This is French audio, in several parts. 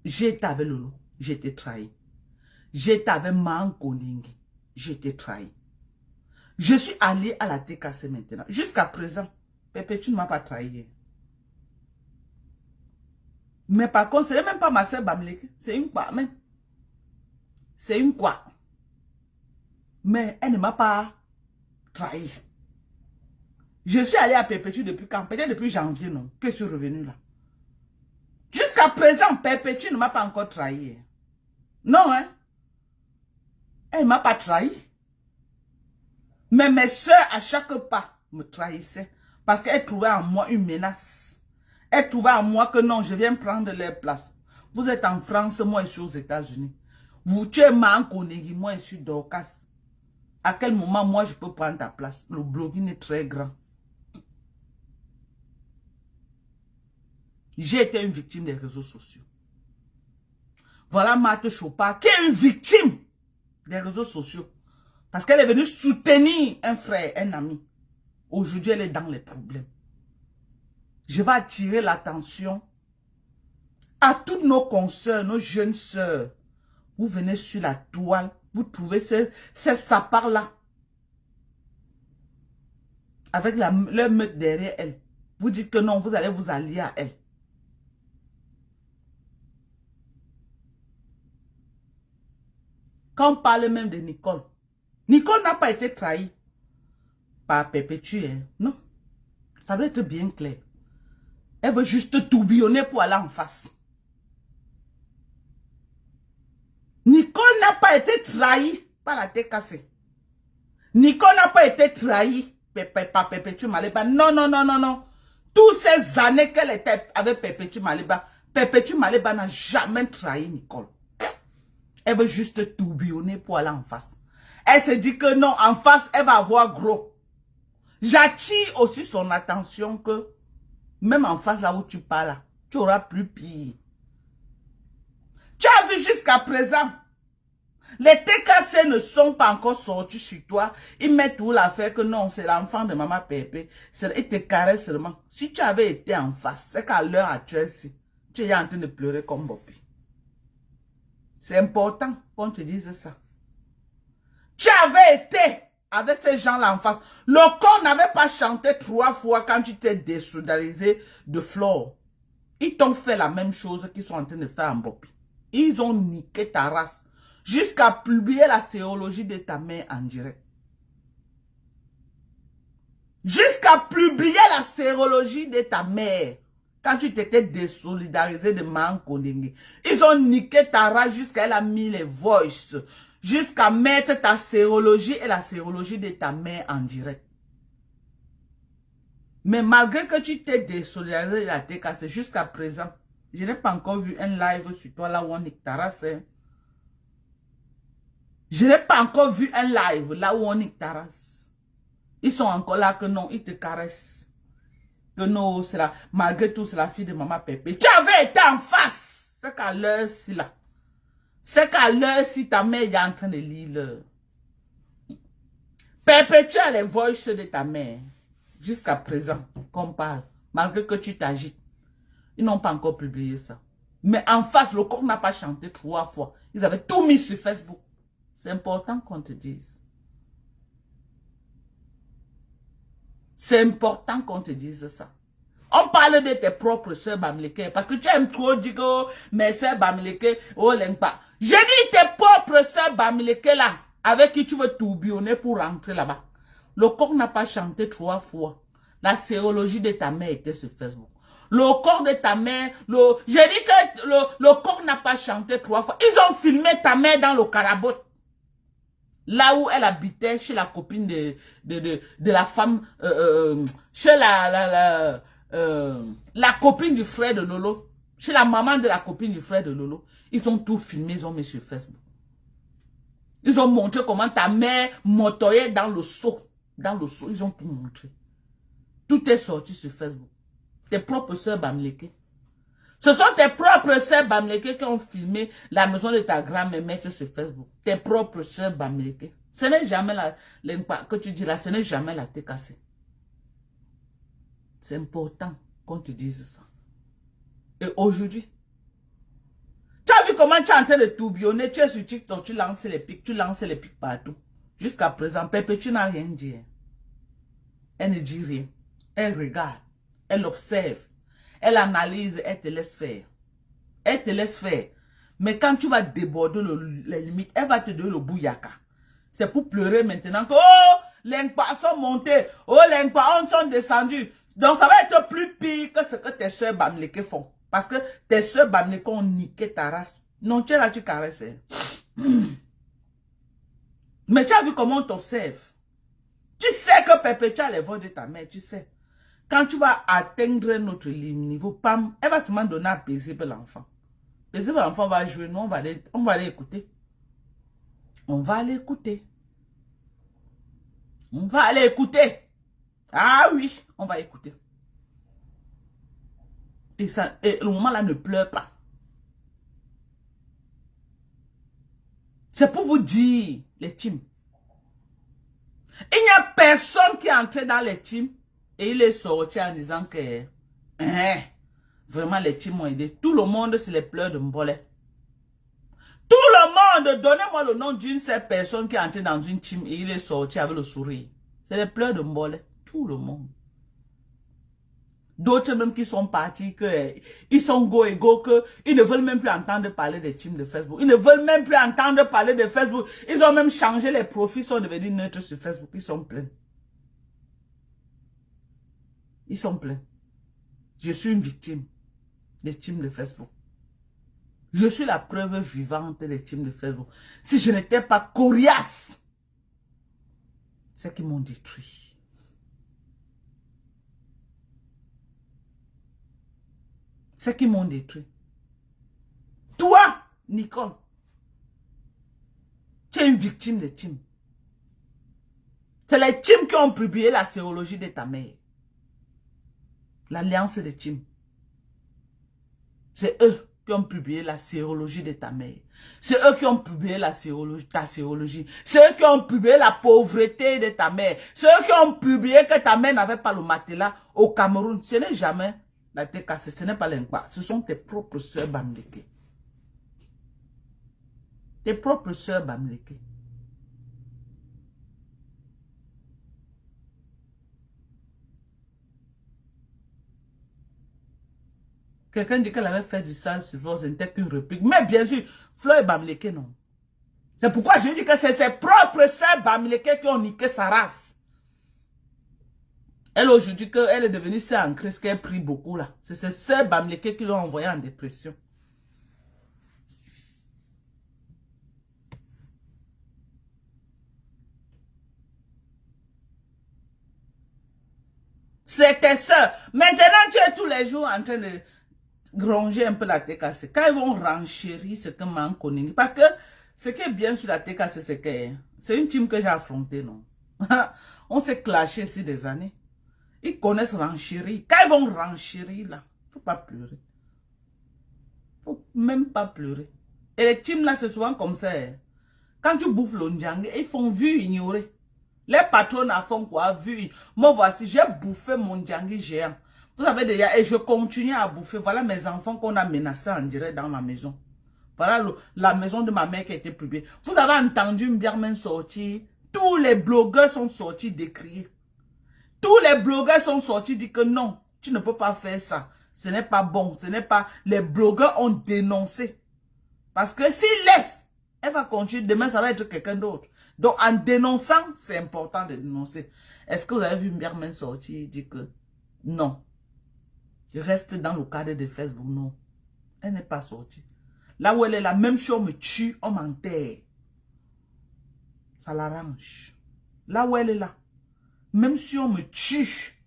J'étais avec Lolo, j'étais trahi. J'étais avec Manko Ningi, j'étais trahi. Je suis allé à la TKC maintenant. Jusqu'à présent, Pépé, tu ne m'as pas trahi. Mais par contre, ce n'est même pas ma soeur Bamileke. C'est une quoi même. C'est une quoi. Mais elle ne m'a pas trahi. Je suis allé à Perpétue depuis quand? Peut-être depuis janvier, non? Que je suis revenu là. Jusqu'à présent, Perpétue ne m'a pas encore trahi. Non, hein? Elle ne m'a pas trahi. Mais mes soeurs, à chaque pas, me trahissaient. Parce qu'elles trouvaient en moi une menace. Elles trouvaient en moi que non, je viens prendre leur place. Vous êtes en France, moi je suis aux États-Unis. Vous tuez Manko Ningi, moi je suis Dorcas. À quel moment moi je peux prendre ta place? Le blogging est très grand. J'ai été une victime des réseaux sociaux. Voilà Marthe Chopard qui est une victime des réseaux sociaux. Parce qu'elle est venue soutenir un frère, un ami. Aujourd'hui, elle est dans les problèmes. Je vais attirer l'attention à toutes nos consoeurs, nos jeunes sœurs. Vous venez sur la toile, vous trouvez ces sapards-là. Avec leur meute derrière elle. Vous dites que non, vous allez vous allier à elle. Quand on parle même de Nicole, Nicole n'a pas été trahie par Perpétue, hein? Non. Ça doit être bien clair. Elle veut juste tourbillonner pour aller en face. Nicole n'a pas été trahie par la TKC. Nicole n'a pas été trahie par Perpétue Maliba. Non, non, non, non, non. Toutes ces années qu'elle était avec Perpétue Maliba n'a jamais trahi Nicole. Elle veut juste tourbillonner pour aller en face. Elle se dit que non, en face, elle va avoir gros. J'attire aussi son attention que même en face, là où tu parles, tu auras plus pire. Tu as vu jusqu'à présent, les TKC ne sont pas encore sortis sur toi. Ils mettent tout l'affaire que non, c'est l'enfant de maman Pépé. Ils te caressent seulement. Si tu avais été en face, c'est qu'à l'heure actuelle, tu es en train de pleurer comme Bobby. C'est important qu'on te dise ça. Tu avais été avec ces gens-là en face. Le corps n'avait pas chanté 3 fois quand tu t'es désolidarisé de Flore. Ils t'ont fait la même chose qu'ils sont en train de faire en Bobby. Ils ont niqué ta race. Jusqu'à publier la sérologie de ta mère en direct. Jusqu'à publier la sérologie de ta mère. Quand tu t'étais désolidarisé de Manko Ningi. Ils ont niqué ta race jusqu'à elle a mis les voices. Jusqu'à mettre ta sérologie et la sérologie de ta mère en direct. Mais malgré que tu t'es désolidarisé de la TKC jusqu'à présent, je n'ai pas encore vu un live sur toi là où on nique ta race. Hein. Je n'ai pas encore vu un live là où on nique ta race. Ils sont encore là que non, ils te caressent. Que non, malgré tout, c'est la fille de maman Pépé. Tu avais été en face. C'est qu'à l'heure-ci là. C'est qu'à l'heure-ci, ta mère est en train de lire. Pépé, tu as les voices de ta mère. Jusqu'à présent, qu'on parle. Malgré que tu t'agites. Ils n'ont pas encore publié ça. Mais en face, le corps n'a pas chanté 3 fois. Ils avaient tout mis sur Facebook. C'est important qu'on te dise. C'est important qu'on te dise ça. On parle de tes propres soeurs Bamileke. Parce que tu aimes trop dire que mes soeurs Bamileke, oh l'impa. J'ai dit tes propres soeurs Bamileke là, avec qui tu veux tourbillonner pour rentrer là-bas. Le corps n'a pas chanté 3 fois. La sérologie de ta mère était sur Facebook. Le corps de ta mère, j'ai dit que le corps n'a pas chanté 3 fois. Ils ont filmé ta mère dans le carabot. Là où elle habitait, chez la copine de la femme, chez la copine du frère de Lolo, chez la maman de la copine du frère de Lolo. Ils ont tout filmé, ils ont mis sur Facebook. Ils ont montré comment ta mère motoyait dans le seau. Dans le seau, ils ont tout montré. Tout est sorti sur Facebook. Tes propres soeurs Bamileke. Ce sont tes propres soeurs Bamileke qui ont filmé la maison de ta grand-mère mettre sur Facebook. Tes propres soeurs Bamileke. Ce n'est jamais que tu dis là, ce n'est jamais la TKC. C'est important qu'on te dise ça. Et aujourd'hui, comment tu es en train de tourbillonner? Tu es sur TikTok, tu lances les pics partout. Jusqu'à présent, Pépé, tu n'as rien dit. Elle ne dit rien. Elle regarde. Elle observe. Elle analyse. Elle te laisse faire. Elle te laisse faire. Mais quand tu vas déborder les limites, elle va te donner le bouyaka. C'est pour pleurer maintenant que, oh, les Nkpa sont montés. Oh, les Nkpa sont descendus. Donc, ça va être plus pire que ce que tes soeurs Bamileke font. Parce que tes soeurs Bamileke ont niqué ta race. Non, tu es là, tu caresses. Mais tu as vu comment on t'observe. Tu sais que Pépé, tu as les voix de ta mère, tu sais. Quand tu vas atteindre notre niveau, pam, elle va seulement donner à paisible l'enfant. Paisible l'enfant va jouer, nous, on va aller écouter. On va aller écouter. On va aller écouter. Ah oui, on va écouter. Et le moment là ne pleure pas. C'est pour vous dire, les teams. Il n'y a personne qui est entré dans les teams et il est sorti en disant que vraiment les teams m'ont aidé. Tout le monde, c'est les pleurs de Mbolé. Tout le monde, donnez-moi le nom d'une seule personne qui est entrée dans une team et il est sorti avec le sourire. C'est les pleurs de Mbolé. Tout le monde. D'autres même qui sont partis, ils sont go et go, ils ne veulent même plus entendre parler des teams de Facebook. Ils ne veulent même plus entendre parler de Facebook. Ils ont même changé les profils, ils sont devenus neutres sur Facebook. Ils sont pleins. Ils sont pleins. Je suis une victime des teams de Facebook. Je suis la preuve vivante des teams de Facebook. Si je n'étais pas coriace, c'est qu'ils m'ont détruit. C'est qu'ils m'ont détruit. Toi, Nicole, tu es une victime des teams. C'est les teams qui ont publié la sérologie de ta mère. L'alliance des teams. C'est eux qui ont publié la sérologie de ta mère. C'est eux qui ont publié ta sérologie. C'est eux qui ont publié la pauvreté de ta mère. C'est eux qui ont publié que ta mère n'avait pas le matelas au Cameroun. Ce n'est jamais la TKC, ce n'est pas l'Nkpa. Ce sont tes propres soeurs Bamileke. Tes propres soeurs Bamileke. Quelqu'un dit qu'elle avait fait du sale sur Flore, ce n'était qu'une réplique. Mais bien sûr, Flore et Bamileke, non. C'est pourquoi je dis que c'est ses propres soeurs Bamileke qui ont niqué sa race. Elle aujourd'hui, elle est devenue si en crise qu'elle prie beaucoup là. C'est ses soeurs Bamileke qui l'ont envoyée en dépression. C'est tes soeurs. Maintenant, tu es tous les jours en train de granger un peu la TKC. Quand ils vont renchérir ce que m'en connaît. Parce que ce qui est bien sur la TKC, c'est que c'est une team que j'ai affrontée, non? On s'est clashé ici des années. Ils connaissent renchérir. Quand ils vont renchérir, là, faut pas pleurer. Faut même pas pleurer. Et les teams là, c'est souvent comme ça. Quand tu bouffes l'ondiangue, ils font vu ignorer. Les patrons font quoi? Vu. Moi, voici, j'ai bouffé mon djangi géant. Vous savez déjà, et je continue à bouffer. Voilà mes enfants qu'on a menacés en direct dans ma maison. Voilà la maison de ma mère qui a été publiée. Vous avez entendu Mbiarmen sortir. Tous les blogueurs sont sortis décrier. Tous les blogueurs sont sortis dire que non, tu ne peux pas faire ça. Ce n'est pas bon, ce n'est pas... Les blogueurs ont dénoncé. Parce que s'ils laissent, elle va continuer. Demain, ça va être quelqu'un d'autre. Donc, en dénonçant, c'est important de dénoncer. Est-ce que vous avez vu Mbiarmen sortir et dire que non, je reste dans le cadre de Facebook? Non, elle n'est pas sortie. Là où elle est, la même chose me tue, on m'enterre. Ça l'arrange. Là où elle est là, même si on me tue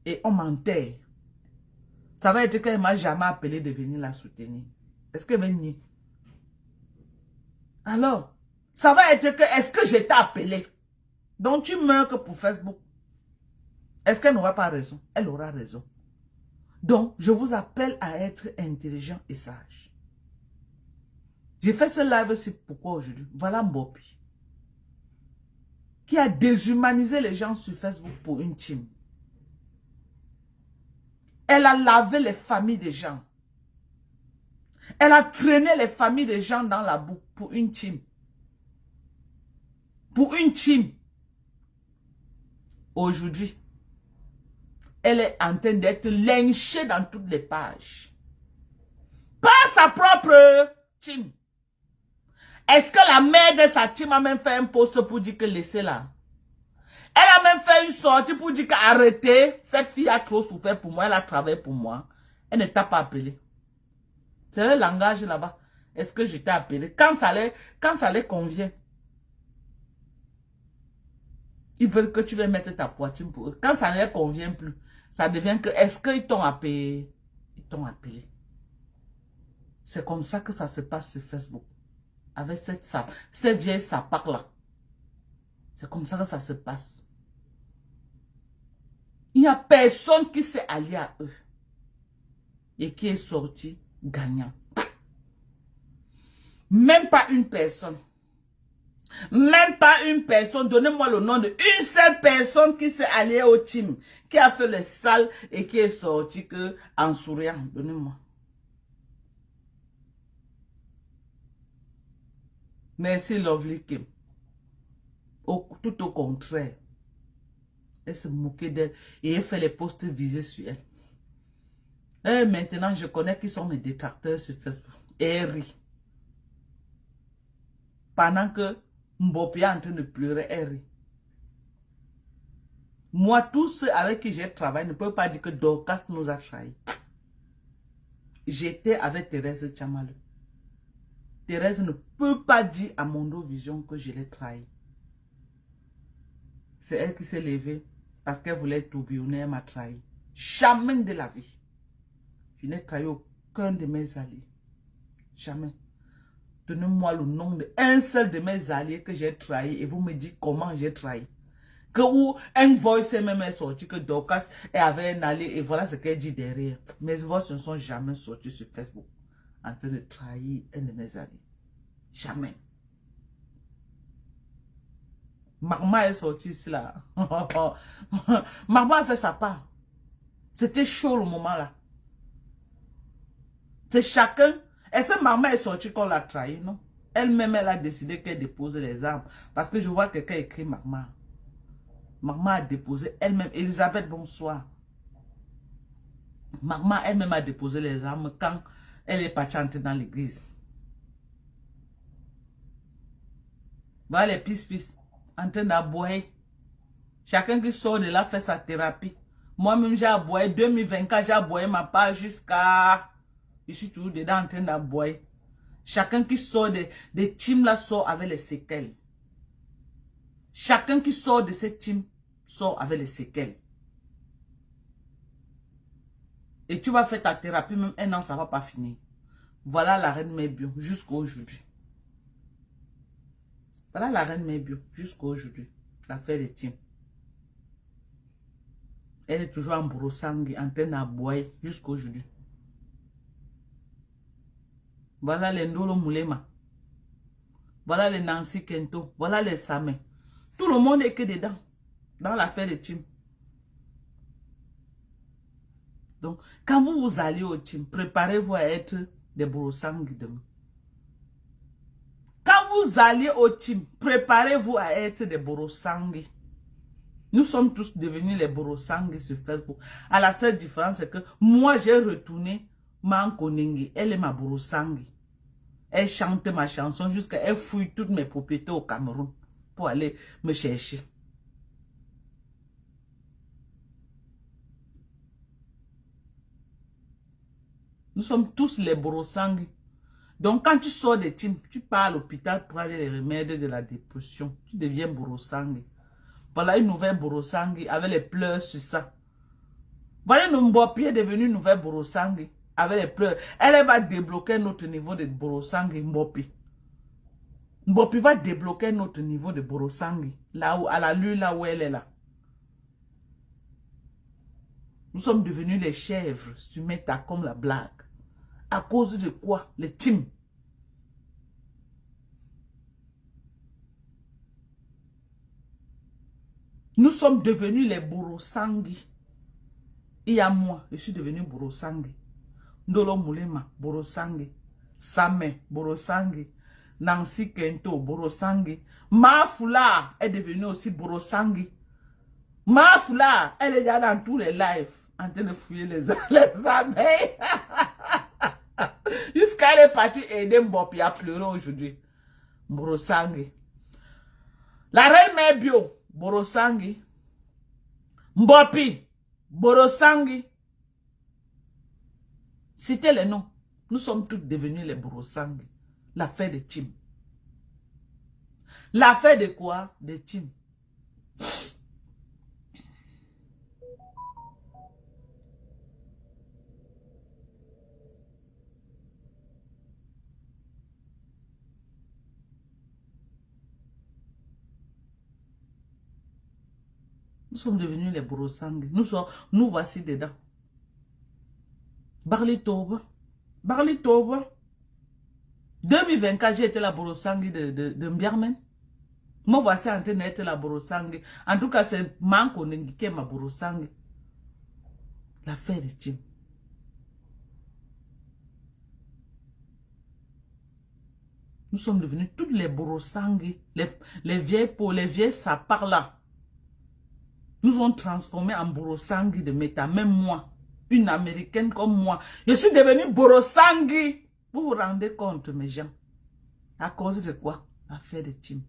et on m'enterre, ça va être qu'elle ne m'a jamais appelé de venir la soutenir. Est-ce qu'elle va nier? Alors, ça va être que, est-ce que je t'ai appelé? Donc tu meurs que pour Facebook. Est-ce qu'elle n'aura pas raison? Elle aura raison. Donc, je vous appelle à être intelligent et sage. J'ai fait ce live aussi pourquoi aujourd'hui? Voilà Mbopi, qui a déshumanisé les gens sur Facebook pour une team. Elle a lavé les familles des gens. Elle a traîné les familles des gens dans la boue pour une team. Pour une team. Aujourd'hui, elle est en train d'être lynchée dans toutes les pages. Par sa propre team. Est-ce que la mère de sa team a même fait un post pour dire que laissez-la? Elle a même fait une sortie pour dire qu'arrêtez. Cette fille a trop souffert pour moi. Elle a travaillé pour moi. Elle ne t'a pas appelé. C'est le langage là-bas. Est-ce que je t'ai appelé? Quand ça les convient. Ils veulent que tu les mettes ta poitrine pour eux. Quand ça ne les convient plus, ça devient que est-ce qu'ils t'ont appelé? Ils t'ont appelé. C'est comme ça que ça se passe sur Facebook. Avec cette vieille sapac-là. C'est comme ça que ça se passe. Il n'y a personne qui s'est allié à eux. Et qui est sorti gagnant. Même pas une personne. Même pas une personne. Donnez-moi le nom d'une seule personne qui s'est alliée au team. Qui a fait le sale et qui est sorti que en souriant. Donnez-moi. Merci Lovely Kim. Tout au contraire. Elle se moquait d'elle et elle fait les posts visés sur elle. Et maintenant, je connais qui sont mes détracteurs sur Facebook. Et elle rit. Pendant que Mbopi est en train de pleurer, elle rit. Moi, tous ceux avec qui j'ai travaillé ne peuvent pas dire que Dorcas nous a trahis. J'étais avec Thérèse Tchamalu. Thérèse ne peut pas dire à Mondo Vision que je l'ai trahi. C'est elle qui s'est levée parce qu'elle voulait tourbillonner, elle m'a trahi. Jamais de la vie. Je n'ai trahi aucun de mes alliés. Jamais. Donnez-moi le nom d'un seul de mes alliés que j'ai trahi et vous me dites comment j'ai trahi. Que où un voice même est sorti que Dorcas avait un allié et voilà ce qu'elle dit derrière. Mes voix ne sont jamais sortis sur Facebook en train de trahir un de mes alliés. Jamais. Marma est sortie ici là. Marma a fait sa part. C'était chaud le moment là. C'est chacun. Est-ce que maman est sortie qu'on l'a trahi, non? Elle-même, elle a décidé qu'elle dépose les armes. Parce que je vois quelqu'un écrit maman. Maman a déposé elle-même. Elisabeth, bonsoir. Maman elle-même a déposé les armes quand elle est partie entrer dans l'église. Voilà les pis-pis. En train d'aboyer. Chacun qui sort de là fait sa thérapie. Moi-même, j'ai aboyé. 2024, j'ai aboyé ma part jusqu'à... Je suis toujours dedans en train d'aboyer. Chacun qui sort des teams là sort avec les séquelles. Chacun qui sort de ces teams sort avec les séquelles. Et tu vas faire ta thérapie, même un an, ça ne va pas finir. Voilà la reine Mébio jusqu'à aujourd'hui. Voilà la reine Mébio jusqu'à aujourd'hui. L'affaire des teams. Elle est toujours en brossangui, en train d'aboyer jusqu'à aujourd'hui. Voilà les Ndolo Moulema. Voilà les Nancy Kento. Voilà les Samé. Tout le monde est que dedans. Dans l'affaire des teams. Donc, quand vous allez au team, préparez-vous à être des brossangui demain. Quand vous allez au team, préparez-vous à être des brossangui. Nous sommes tous devenus les brossangui sur Facebook. À la seule différence, c'est que moi, j'ai retourné Mankonengi. Elle est ma brossangui. Elle chante ma chanson jusqu'à elle fouille toutes mes propriétés au Cameroun pour aller me chercher. Nous sommes tous les brossangui. Donc, quand tu sors des teams, tu pars à l'hôpital pour aller les remèdes de la dépression. Tu deviens brossangui. Voilà une nouvelle brossangui avec les pleurs sur ça. Voilà une Mbopi est devenue une nouvelle brossangui avec les pleurs. Elle va débloquer notre niveau de brossangui Mbopi. Mbopi va débloquer notre niveau de brossangui. Là où, à la lune, là où elle est là. Nous sommes devenus des chèvres sur Meta comme la blague. À cause de quoi? Les teams. Nous sommes devenus les brossangui. Il y a moi, je suis devenu brossangui. Ndolo Moulema, brossangui. Samé, Borosangi. Nancy Kento, Borosangi. Mafula est devenue aussi Borosangi. Mafula, elle est déjà dans tous les lives en train de fouiller les abeilles. Jusqu'à elle est partie aider Mbopi à pleurer aujourd'hui. Borosangi. La reine mère bio, Borosangi. Mbopi, Borosangi. Citez les noms. Nous sommes tous devenus les Borosangi. L'affaire de Tim. L'affaire de quoi? De Tim. Nous sommes devenus les Borosangi. Nous voici dedans. Barli Toba. Barli Toba. 2024, j'ai été la Borosangi de Mbiarmen. Moi, voici en train d'être la Borosangi. En tout cas, c'est Manko Nengike ma Borosangi. L'affaire de Tim. Nous sommes devenus toutes les Borosangi. Les vieilles peaux, les vieilles sapars là. Nous ont transformé en Borosangi de méta. Même moi, une Américaine comme moi, je suis devenue Borosangi. Vous vous rendez compte, mes gens? À cause de quoi? L'affaire de Tim.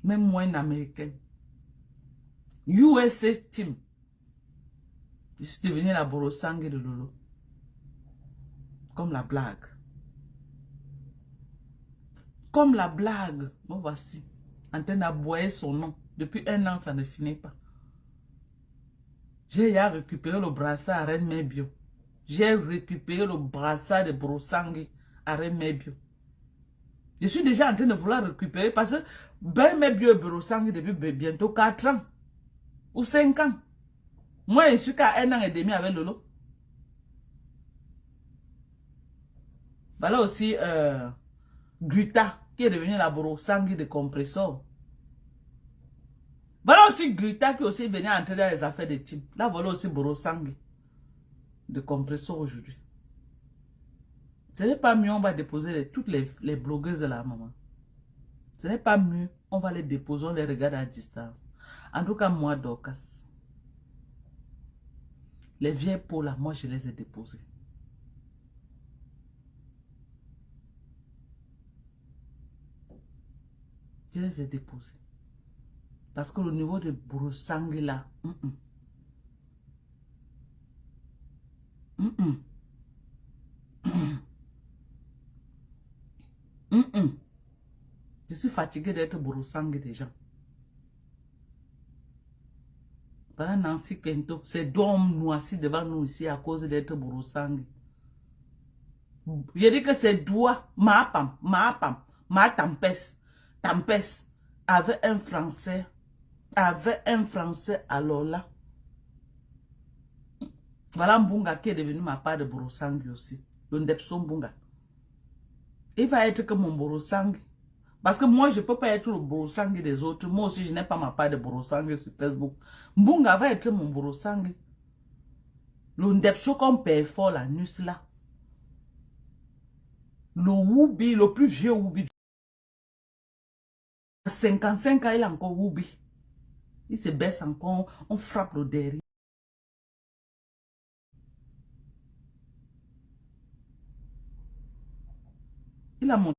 Même moi, une Américaine. USA Tim. Je suis devenue la Borosangi de Lolo. Comme la blague. Comme la blague. Me voici. En train d'aboyer son nom. Depuis 1 an, ça ne finit pas. J'ai récupéré le brassard à Reine Mébio. J'ai récupéré le brassard de Borosangi à Reine Mébio. Je suis déjà en train de vouloir récupérer parce que Ben Mébio et Borosangi depuis bientôt 4 ans. Ou 5 ans. Moi, je suis qu'à 1 an et demi avec Lolo. Voilà aussi Guta, qui est devenu la Borosangi de compresseur. Voilà aussi Guta qui aussi venu entrer dans les affaires de Tim. Là, voilà aussi Borosangi de compresseur aujourd'hui. Ce n'est pas mieux, on va déposer toutes les blogueuses de la maman. Ce n'est pas mieux, on va les déposer, on les regarde à distance. En tout cas, moi, Dorcas, les vieilles peaux là, moi, je les ai déposées. Je les ai déposées. Parce que le niveau de Borosangi là, je suis fatiguée d'être Borosangi déjà. Voilà Nancy Kento, c'est d'hommes noissis devant nous ici à cause d'être Borosangi. Je dis que c'est doigt, ma Tempest, avec un Français. Alors là. Voilà Mbunga qui est devenu ma part de Borosangi aussi. Le Ndepso Mbunga. Il va être que mon Borosangi. Parce que moi, je ne peux pas être le Borosangi des autres. Moi aussi, je n'ai pas ma part de Borosangi sur Facebook. Mbunga va être mon Borosangi. Le Ndepso qu'on paye fort la nuit là. Le Woubi, le plus vieux Woubi. À 55 ans, il a encore Woubi. Il se baisse encore, on frappe le derrière. Il a monté.